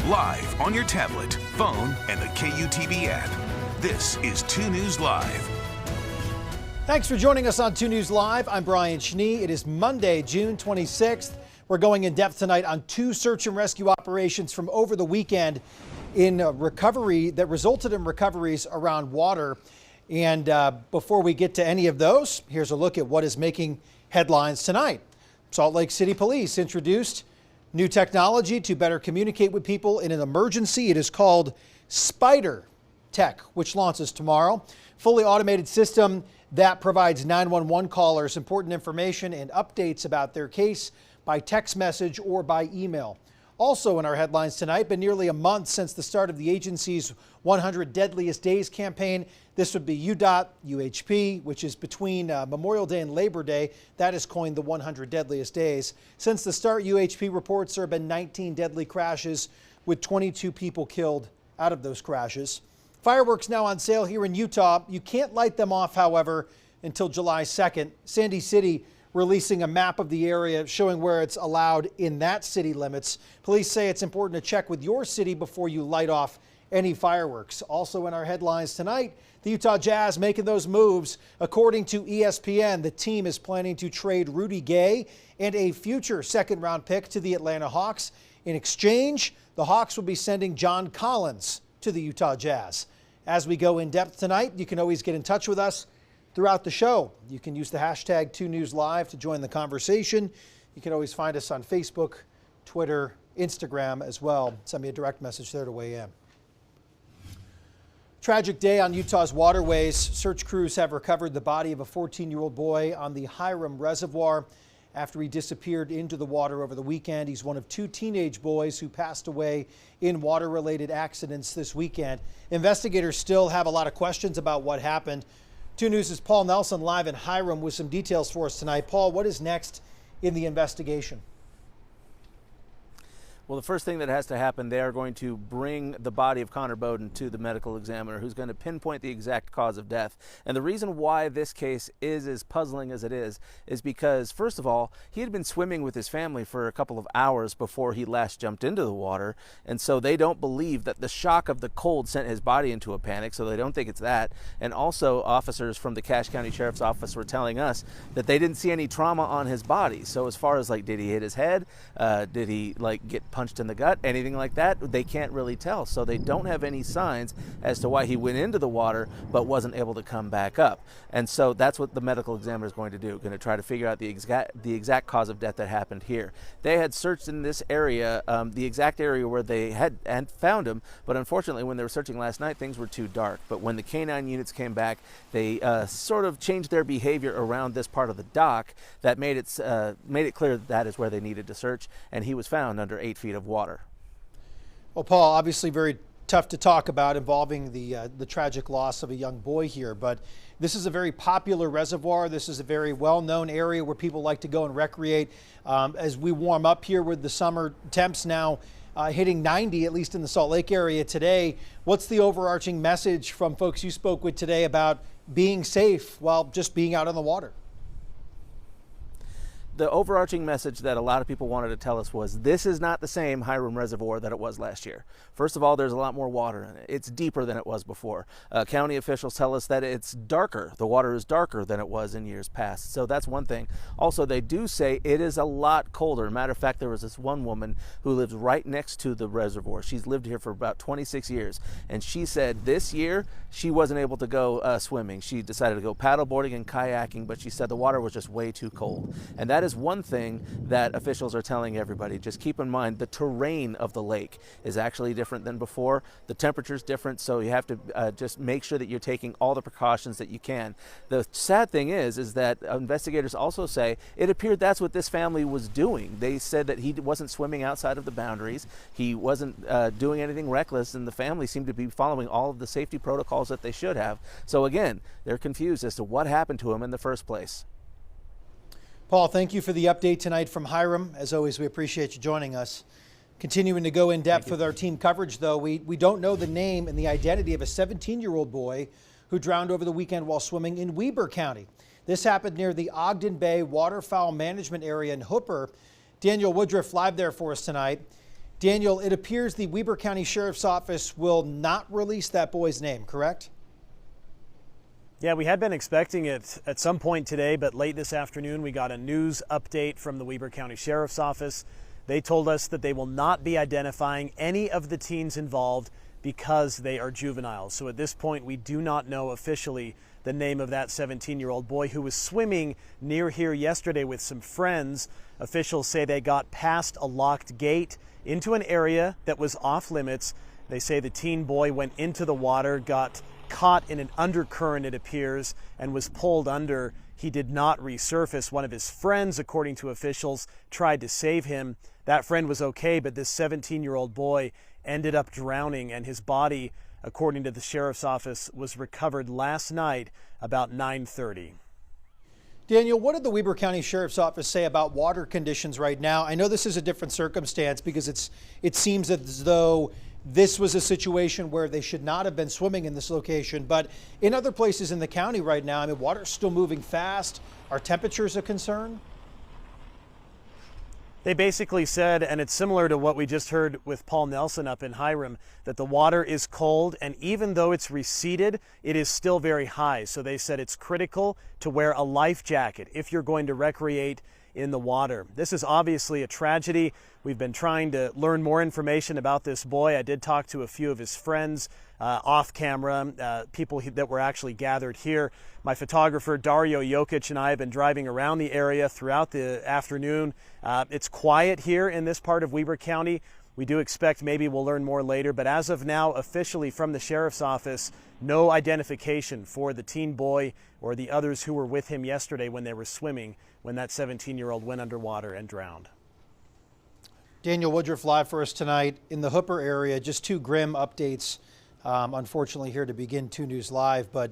live on your tablet, phone, and the KUTV app. This is 2 News Live. Thanks for joining us on 2 News Live. I'm Brian Schnee. It is Monday, June 26th. We're going in depth tonight on 2 search and rescue operations from over the weekend in recovery that resulted in recoveries around water. And before we get to any of those, here's a look at what is making headlines tonight. Salt Lake City Police introduced new technology to better communicate with people in an emergency. It is called Spider Tech, which launches tomorrow. Fully automated system that provides 911 callers important information and updates about their case by text message or by email. Also in our headlines tonight, been nearly a month since the start of the agency's 100 Deadliest Days campaign. This would be UDOT, UHP, which is between Memorial Day and Labor Day. That is coined the 100 Deadliest Days. Since the start, UHP reports there have been 19 deadly crashes with 22 people killed out of those crashes. Fireworks now on sale here in Utah. You can't light them off, however, until July 2nd. Sandy City releasing a map of the area showing where it's allowed in that city limits. Police say it's important to check with your city before you light off any fireworks. Also in our headlines tonight, the Utah Jazz making those moves. According to ESPN, the team is planning to trade Rudy Gay and a future second-round pick to the Atlanta Hawks. In exchange, the Hawks will be sending John Collins to the Utah Jazz. As we go in depth tonight, you can always get in touch with us throughout the show. You can use the hashtag 2NewsLive to join the conversation. You can always find us on Facebook, Twitter, Instagram as well. Send me a direct message there to weigh in. Tragic day on Utah's waterways. Search crews have recovered the body of a 14-year-old boy on the Hiram Reservoir after he disappeared into the water over the weekend. He's one of 2 teenage boys who passed away in water-related accidents this weekend. Investigators still have a lot of questions about what happened. 2 News' Paul Nelson live in Hiram with some details for us tonight. Paul, what is next in the investigation? Well, the first thing that has to happen, they are going to bring the body of Connor Bowden to the medical examiner, who's going to pinpoint the exact cause of death. And the reason why this case is as puzzling as it is because, first of all, he had been swimming with his family for a couple of hours before he last jumped into the water. And so they don't believe that the shock of the cold sent his body into a panic, so they don't think it's that. And also, officers from the Cache County Sheriff's Office were telling us that they didn't see any trauma on his body. So as far as, like, did he hit his head? Did he, like, get punched in the gut, anything like that, they can't really tell. So they don't have any signs as to why he went into the water but wasn't able to come back up. And so that's what the medical examiner is going to do, going to try to figure out the exact cause of death that happened here. They had searched in this area, the exact area where they had found him, but unfortunately when they were searching last night, things were too dark. But when the canine units came back, they sort of changed their behavior around this part of the dock that made it clear that is where they needed to search, and he was found under 8 feet of water. Well, Paul, obviously very tough to talk about involving the tragic loss of a young boy here, but this is a very popular reservoir. This is a very well-known area where people like to go and recreate. As we warm up here with the summer temps now hitting 90, at least in the Salt Lake area today, what's the overarching message from folks you spoke with today about being safe while just being out on the water? The overarching message that a lot of people wanted to tell us was this is not the same Hiram Reservoir that it was last year. First of all, there's a lot more water in it. It's deeper than it was before. County officials tell us that it's darker. The water is darker than it was in years past. So that's one thing. Also, they do say it is a lot colder. Matter of fact, there was this one woman who lives right next to the reservoir. She's lived here for about 26 years. And she said this year she wasn't able to go swimming. She decided to go paddleboarding and kayaking, but she said the water was just way too cold. And that is one thing that officials are telling everybody. Just keep in mind the terrain of the lake is actually different than before. The temperature is different, so you have to just make sure that you're taking all the precautions that you can. The sad thing is that investigators also say it appeared that's what this family was doing. They said that he wasn't swimming outside of the boundaries. He wasn't doing anything reckless, and the family seemed to be following all of the safety protocols that they should have. So again, they're confused as to what happened to him in the first place. Paul, thank you for the update tonight from Hiram. As always, we appreciate you joining us. Continuing to go in depth with our team coverage, though, we don't know the name and the identity of a 17-year-old boy who drowned over the weekend while swimming in Weber County. This happened near the Ogden Bay waterfowl management area in Hooper. Daniel Woodruff live there for us tonight. Daniel, it appears the Weber County Sheriff's Office will not release that boy's name, correct? Yeah, we had been expecting it at some point today, but late this afternoon we got a news update from the Weber County Sheriff's Office. They told us that they will not be identifying any of the teens involved because they are juveniles. So at this point, we do not know officially the name of that 17-year-old boy who was swimming near here yesterday with some friends. Officials say they got past a locked gate into an area that was off limits. They say the teen boy went into the water, got caught in an undercurrent, it appears, and was pulled under. He did not resurface. One of his friends, according to officials, tried to save him. That friend was okay, but this 17-year-old boy ended up drowning, and his body, according to the sheriff's office, was recovered last night about 9:30. Daniel, what did the Weber County Sheriff's Office say about water conditions right now? I know this is a different circumstance because it seems as though this was a situation where they should not have been swimming in this location, but in other places in the county right now, I mean, water's still moving fast. Are temperatures a concern? They basically said, and it's similar to what we just heard with Paul Nelson up in Hiram, that the water is cold, and even though it's receded, it is still very high. So they said it's critical to wear a life jacket if you're going to recreate in the water. This is obviously a tragedy. We've been trying to learn more information about this boy. I did talk to a few of his friends off camera, people that were actually gathered here. My photographer Dario Jokic and I have been driving around the area throughout the afternoon. It's quiet here in this part of Weber County. We do expect maybe we'll learn more later, but as of now, officially from the sheriff's office, no identification for the teen boy or the others who were with him yesterday when they were swimming when that 17-year-old went underwater and drowned. Daniel Woodruff live for us tonight in the Hooper area. Just two grim updates, unfortunately, here to begin 2 News Live, but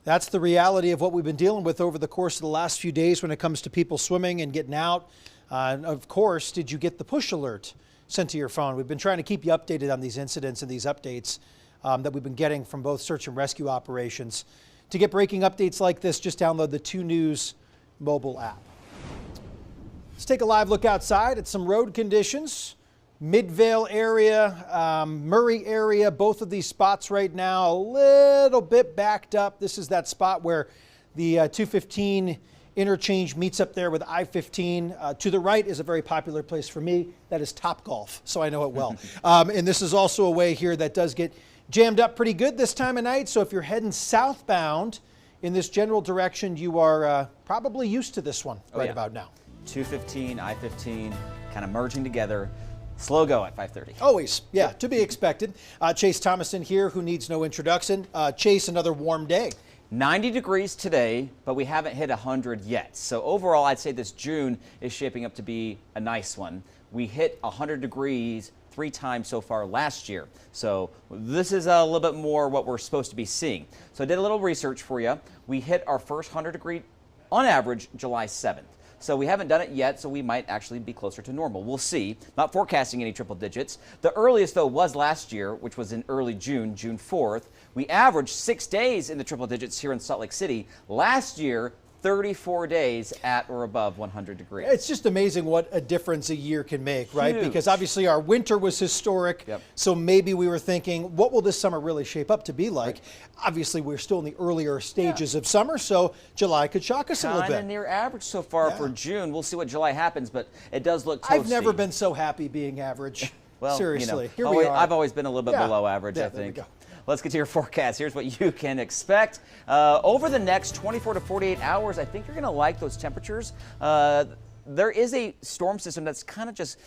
that's the reality of what we've been dealing with over the course of the last few days when it comes to people swimming and getting out. And of course, did you get the push alert sent to your phone? We've been trying to keep you updated on these incidents and these updates that we've been getting from both search and rescue operations. To get breaking updates like this, just download the 2 News mobile app. Let's take a live look outside at some road conditions. Midvale area, Murray area, both of these spots right now a little bit backed up. This is that spot where the 215 interchange meets up there with I-15. To the right is a very popular place for me. That is Topgolf, so I know it well. And this is also a way here that does get jammed up pretty good this time of night. So if you're heading southbound in this general direction, you are probably used to this one about now. 215, I-15, kind of merging together. Slow go at 5:30. Always, yeah, to be expected. Chase Thomason here, who needs no introduction. Chase, another warm day. 90 degrees today, but we haven't hit 100 yet. So overall, I'd say this June is shaping up to be a nice one. We hit 100 degrees 3 times so far last year. So this is a little bit more what we're supposed to be seeing. So I did a little research for you. We hit our first 100 degree on average July 7th. So we haven't done it yet, so we might actually be closer to normal. We'll see. Not forecasting any triple digits. The earliest, though, was last year, which was in early June, June 4th. We averaged 6 days in the triple digits here in Salt Lake City. Last year, 34 days at or above 100 degrees. It's just amazing what a difference a year can make, right? Huge. Because obviously our winter was historic, so maybe we were thinking, what will this summer really shape up to be like? Right. Obviously, we're still in the earlier stages of summer, so July could shock us a little bit. Kind of near average so far for June. We'll see what July happens, but it does look toasty. I've never been so happy being average. Well, seriously, you know, here we are. I've always been a little bit below average, I think. There we go. Let's get to your forecast. Here's what you can expect. Over the next 24 to 48 hours, I think you're going to like those temperatures. There is a storm system that's kind of just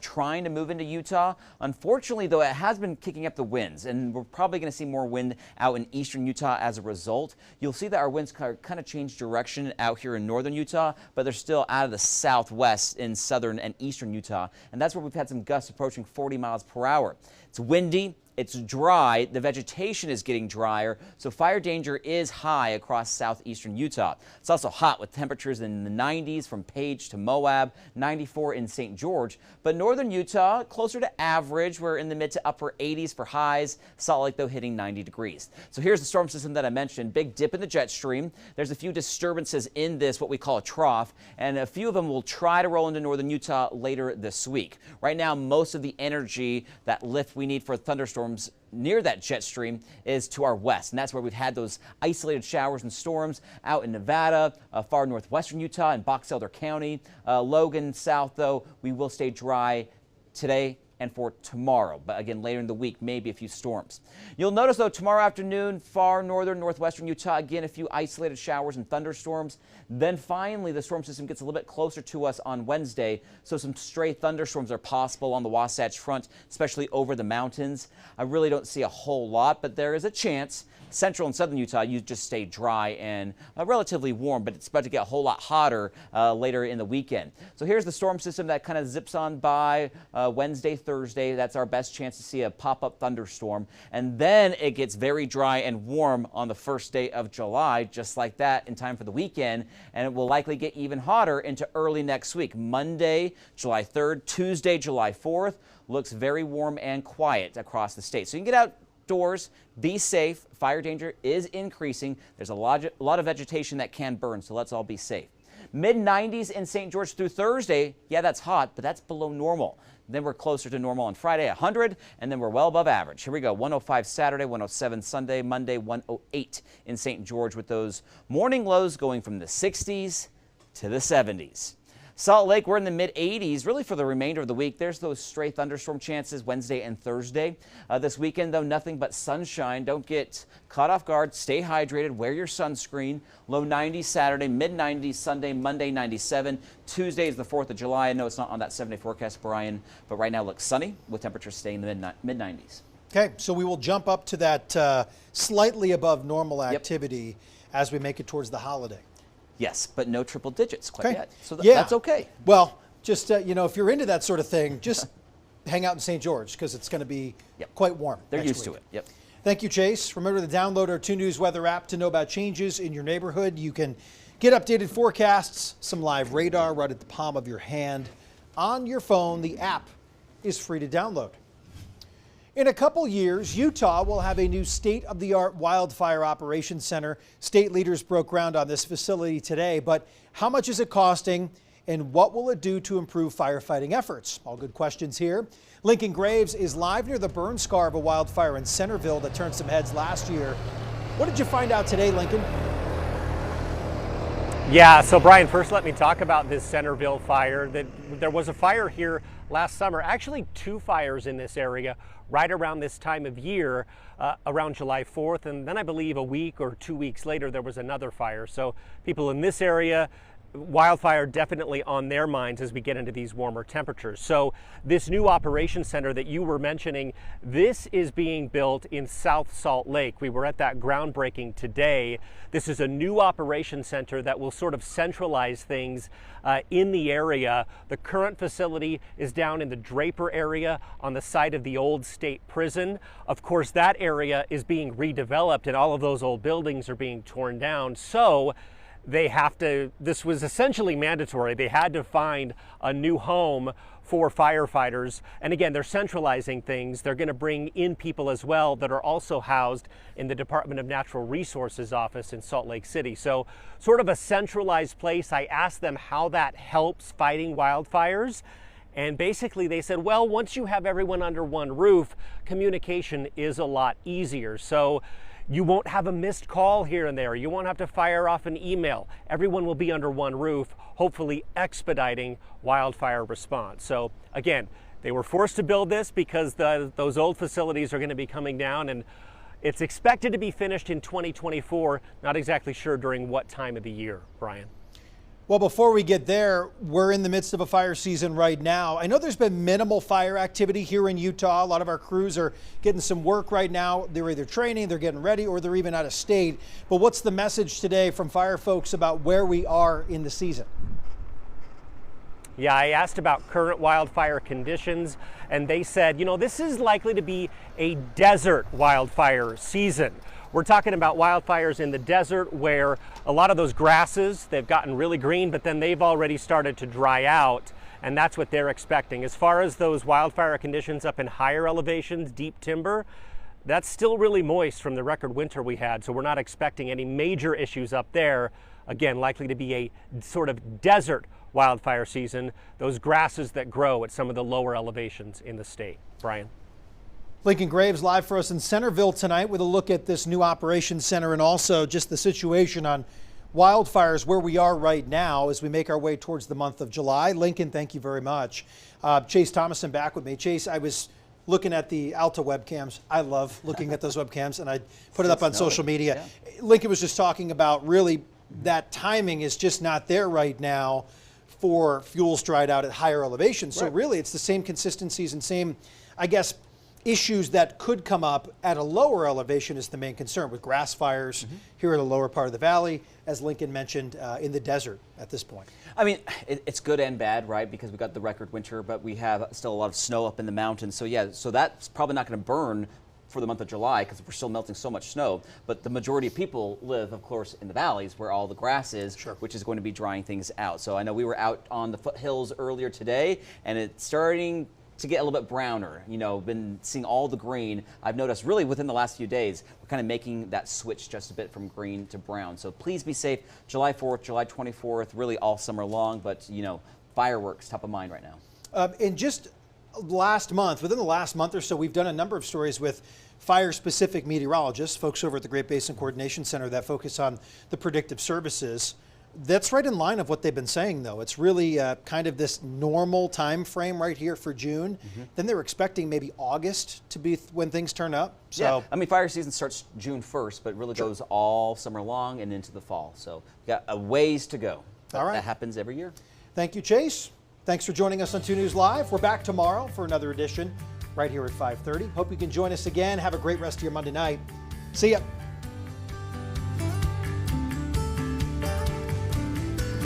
trying to move into Utah. Unfortunately, though, it has been kicking up the winds, and we're probably going to see more wind out in eastern Utah as a result. You'll see that our winds kind of change direction out here in northern Utah, but they're still out of the southwest in southern and eastern Utah, and that's where we've had some gusts approaching 40 miles per hour. It's windy, It's dry. The vegetation is getting drier, so fire danger is high across southeastern Utah. It's also hot with temperatures in the 90s from Page to Moab, 94 in St. George. But northern Utah, closer to average. We're in the mid to upper 80s for highs. Salt Lake, though, hitting 90 degrees. So here's the storm system that I mentioned. Big dip in the jet stream. There's a few disturbances in this, what we call a trough, and a few of them will try to roll into northern Utah later this week. Right now, most of the energy, that lift we need for thunderstorms near that jet stream is to our west, and that's where we've had those isolated showers and storms out in Nevada, far northwestern Utah and Box Elder County. Logan south, though, we will stay dry today and for tomorrow, but again later in the week maybe a few storms. You'll notice, though, tomorrow afternoon, far northern northwestern Utah, again a few isolated showers and thunderstorms. Then finally the storm system gets a little bit closer to us on Wednesday, so some stray thunderstorms are possible on the Wasatch Front, especially over the mountains. I really don't see a whole lot, but there is a chance. Central and southern Utah, you just stay dry and relatively warm, but it's about to get a whole lot hotter later in the weekend. So here's the storm system that kind of zips on by Wednesday, Thursday. That's our best chance to see a pop-up thunderstorm. And then it gets very dry and warm on the first day of July, just like that, in time for the weekend. And it will likely get even hotter into early next week. Monday, July 3rd, Tuesday, July 4th, looks very warm and quiet across the state. So you can get outdoors, be safe. Fire danger is increasing. There's a lot of vegetation that can burn, so let's all be safe. Mid-90s in St. George through Thursday. Yeah, that's hot, but that's below normal. Then we're closer to normal on Friday, 100, and then we're well above average. Here we go, 105 Saturday, 107 Sunday, Monday, 108 in St. George, with those morning lows going from the 60s to the 70s. Salt Lake, we're in the mid-80s really for the remainder of the week. There's those stray thunderstorm chances Wednesday and Thursday. This weekend, though, nothing but sunshine. Don't get caught off guard. Stay hydrated. Wear your sunscreen. Low 90s Saturday, mid-90s Sunday, Monday 97. Tuesday is the 4th of July. I know it's not on that 7-day forecast, Brian, but right now it looks sunny with temperatures staying in the mid-90s. Okay, so we will jump up to that slightly above normal activity as we make it towards the holiday. Yes, but no triple digits quite yet. So yeah, that's okay. Well, just, if you're into that sort of thing, just hang out in St. George because it's going to be quite warm. They're used to it. Yep. Thank you, Chase. Remember to download our 2 News weather app to know about changes in your neighborhood. You can get updated forecasts, some live radar right at the palm of your hand on your phone. The app is free to download. In a couple years, Utah will have a new state-of-the-art wildfire operations center. State leaders broke ground on this facility today, but how much is it costing and what will it do to improve firefighting efforts? All good questions here. Lincoln Graves is live near the burn scar of a wildfire in Centerville that turned some heads last year. What did you find out today, Lincoln? Yeah, so Brian, first let me talk about this Centerville fire. There was a fire here last summer, actually 2 fires in this area right around this time of year, around July 4th, and then I believe a week or 2 weeks later there was another fire. So people in this area, wildfire definitely on their minds as we get into these warmer temperatures. So this new operations center that you were mentioning, this is being built in South Salt Lake. We were at that groundbreaking today. This is a new operations center that will sort of centralize things in the area. The current facility is down in the Draper area on the site of the old state prison. Of course, that area is being redeveloped and all of those old buildings are being torn down. So they have to, this was essentially mandatory. They had to find a new home for firefighters. And again, they're centralizing things. They're going to bring in people as well that are also housed in the Department of Natural Resources office in Salt Lake City. So sort of a centralized place. I asked them how that helps fighting wildfires. And basically they said, well, once you have everyone under one roof, communication is a lot easier. So you won't have a missed call here and there. You won't have to fire off an email. Everyone will be under one roof, hopefully expediting wildfire response. So again, they were forced to build this because those old facilities are going to be coming down, and it's expected to be finished in 2024. Not exactly sure during what time of the year, Brian. Well, before we get there, we're in the midst of a fire season right now. I know there's been minimal fire activity here in Utah. A lot of our crews are getting some work right now. They're either training, they're getting ready, or they're even out of state. But what's the message today from fire folks about where we are in the season? Yeah, I asked about current wildfire conditions, and they said, you know, this is likely to be a desert wildfire season. We're talking about wildfires in the desert where a lot of those grasses, they've gotten really green, but then they've already started to dry out, and that's what they're expecting. As far as those wildfire conditions up in higher elevations, deep timber, that's still really moist from the record winter we had, so we're not expecting any major issues up there. Again, likely to be a sort of desert wildfire season, those grasses that grow at some of the lower elevations in the state. Brian. Lincoln Graves live for us in Centerville tonight with a look at this new operations center and also just the situation on wildfires where we are right now as we make our way towards the month of July. Lincoln, thank you very much. Chase Thomason back with me. Chase, I was looking at the Alta webcams. I love looking at those webcams, and I put it up on social media. Yeah. Lincoln was just talking about really that timing is just not there right now for fuels dried out at higher elevations. So really it's the same consistencies and same, I guess, issues that could come up at a lower elevation is the main concern with grass fires here in the lower part of the valley, as Lincoln mentioned, in the desert at this point. I mean, it's good and bad, right? Because we got the record winter, but we have still a lot of snow up in the mountains. So yeah, so that's probably not going to burn for the month of July because we're still melting so much snow. But the majority of people live, of course, in the valleys where all the grass is, which is going to be drying things out. So I know we were out on the foothills earlier today, and it's starting to get a little bit browner. You know, been seeing all the green. I've noticed really within the last few days, we're kind of making that switch just a bit from green to brown. So please be safe. July 4th, July 24th, really all summer long, but you know, fireworks top of mind right now. And just last month, within the last month or so, we've done a number of stories with fire-specific meteorologists, folks over at the Great Basin Coordination Center that focus on the predictive services. That's right in line of what they've been saying, though. It's really kind of this normal time frame right here for June. Then they were expecting maybe August to be when things turn up. So yeah, I mean, fire season starts June 1st, but really goes all summer long and into the fall. So we got a ways to go. All right. That happens every year. Thank you, Chase. Thanks for joining us on 2 News Live. We're back tomorrow for another edition right here at 5:30. Hope you can join us again. Have a great rest of your Monday night. See ya.